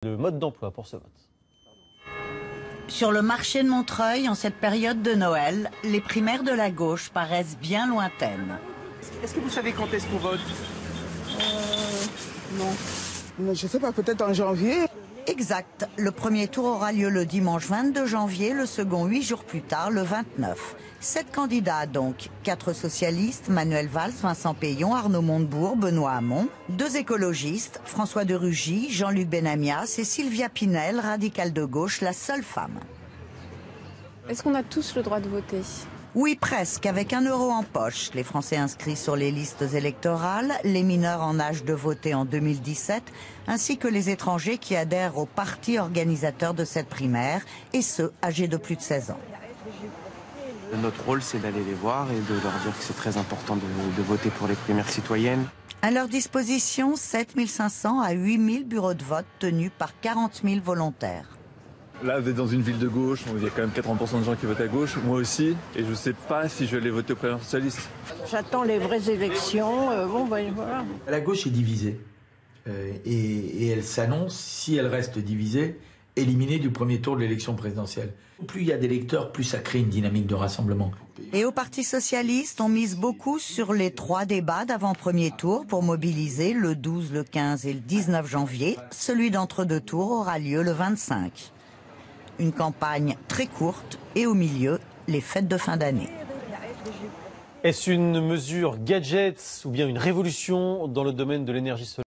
Le mode d'emploi pour ce vote. Sur le marché de Montreuil, en cette période de Noël, les primaires de la gauche paraissent bien lointaines. Est-ce que vous savez quand est-ce qu'on vote? Non. Je sais pas, peut-être en janvier. Exact. Le premier tour aura lieu le dimanche 22 janvier, le second 8 jours plus tard, le 29. 7 candidats donc. 4 socialistes, Manuel Valls, Vincent Peillon, Arnaud Montebourg, Benoît Hamon. 2 écologistes, François de Rugy, Jean-Luc Benamias et Sylvia Pinel, radicale de gauche, la seule femme. Est-ce qu'on a tous le droit de voter ? Oui, presque, avec 1 euro en poche. Les Français inscrits sur les listes électorales, les mineurs en âge de voter en 2017, ainsi que les étrangers qui adhèrent au parti organisateur de cette primaire, et ceux âgés de plus de 16 ans. Notre rôle, c'est d'aller les voir et de leur dire que c'est très important de voter pour les primaires citoyennes. À leur disposition, 7 500 à 8 000 bureaux de vote tenus par 40 000 volontaires. Là, vous êtes dans une ville de gauche, il y a quand même 80% de gens qui votent à gauche, moi aussi, et je ne sais pas si je vais aller voter au Parti socialiste. J'attends les vraies élections, voilà. La gauche est divisée, et elle s'annonce, si elle reste divisée, éliminée du premier tour de l'élection présidentielle. Plus il y a d'électeurs, plus ça crée une dynamique de rassemblement. Et au Parti socialiste, on mise beaucoup sur les 3 débats d'avant-premier tour pour mobiliser le 12, le 15 et le 19 janvier. Celui d'entre-deux tours aura lieu le 25. Une campagne très courte et au milieu, les fêtes de fin d'année. Est-ce une mesure gadget ou bien une révolution dans le domaine de l'énergie solaire ?